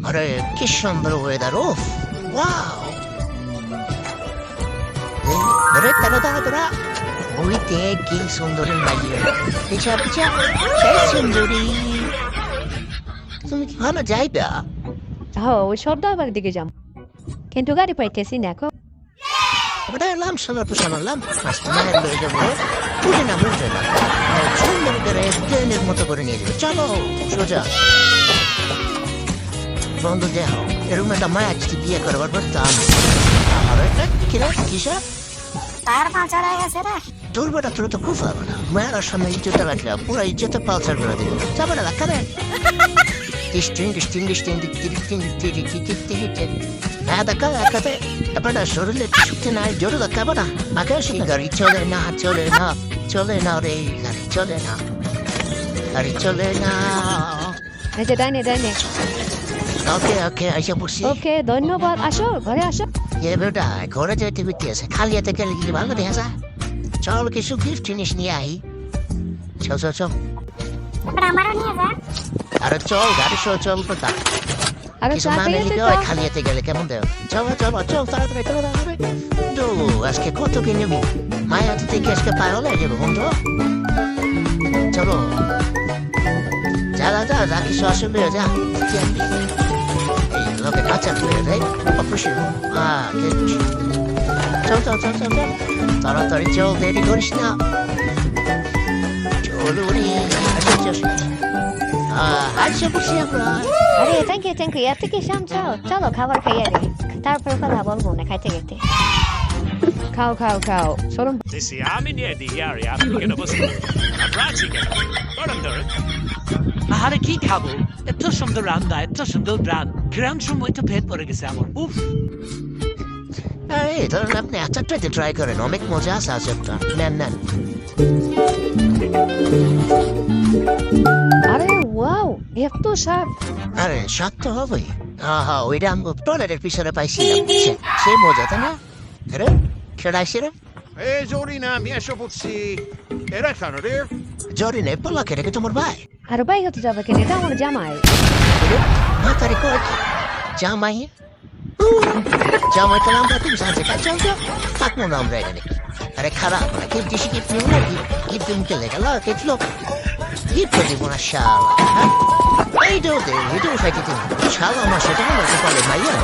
আরে কি সুন্দর ওয়েদার ওফ ওয়াও ধরে তারা তারা তারা বইতে কি সুন্দরী লাগিয়ে পিছা পিছা সেই সুন্দরী তুমি কি ভালো যাইবা ওই সর্দারবাড়ির দিকে যাম কিন্তু গাড়ি পাইতেছি না এখন ওটা এলাম সোনার পোষালাম মায়ের লয়ে যাবো বুঝে না বুঝে না সুন্দর করে ট্রেনের মতো করে নিয়ে যাবে চলো সোজা বন্ধু দেহ এরকম একটা মায়া যদি বিয়ে করবার পারতাম আর এটা কিরা কিসা টায়ার পাঞ্চার হয়ে গেছে রে তোর বেটা তোর তো খুব হবে না মায়ের সামনে ইজ্জতটা রাখলে পুরো ইজ্জতে পালসার করে দিল যাবে না রাখা রে হ্যাঁ দেখা দেখাতে আপনার শরীরে শুকতে নাই জোরে দেখাবো না আকাশে গাড়ি চলে না চলে না চলে না রে গাড়ি চলে না গাড়ি চলে না এই যে ডাইনে ডাইনে ওকে ওকে আইসা পড়ছি ওকে ধন্যবাদ আসো ঘরে আসো এ বেটা ঘরে যেতে বিতে আছে খালি হাতে গেলে কি ভালো দেখা যায় চল কিছু গিফট জিনিস নিয়ে আই চল চল চল এবার আমারও নিয়ে যা আরে চল গাড়ি সহ চল কোথা আরে কিছু চা মানে পেয়েছে নিতে তো হয় খালি হাতে গেলে কেমন দেয় চল চল চল তাড়াতাড়ি তাড়াতাড়ি তো আজকে কত কি নেবি মায়ের হাতে থেকে আজকে পায়ে হলে যাবো বন্ধু চলো যা যা যা কিছু আসলে যা এই লোকে কাঁচা তুলে দেয় অবশ্যই চল চল চল চল চল তাড়াতাড়ি চল দেরি করিস না চলো রে আচ্ছা বসি আমরা আরে থ্যাংক ইউ এত কি শাম চলো চলো খাবার খাইয়ে দে তারপর কথা বলবো না খাইতে খেতে খাও খাও খাও সরম Sisi amini edi yari amini বসে রাজি কেন গরম ধরে আরে কি খাবো এত সুন্দর রান্না এত সুন্দর রান গ্রাম সময় তো পেট পড়ে গেছে আমার উফ এই ধরুন আপনি আচারটাতে ট্রাই করেন অনেক মজা আছে আচারটা নেন নেন আরে ওয়াও এত স্বাদ আরে স্বাদ তো হবেই আহা ওইটা আমি টয়লেটের পিছনে পাইছিলাম সে মজা তাই না আরে খেলাইছি রে এই জরিনা আমি এসে পড়ছি এরা কেন রে জরি নেই পলাকে রেখে তোমার ভাই আর ভাই হতে যাবে কেন এটা আমার জামাই মাথারে কয় কি জামাই জামাই তো আমরা তুমি সাথে কাজ চলতো থাকবো না আমরা এখানে আরে খারাপ না কি দিশি কি প্রিয় না কি তুমি কে লেগেল কি লোক কি করে বোনা শালা এই দো দে এই দো ফাইতে তুমি শালা আমার সাথে কোনো পালে মাইয়া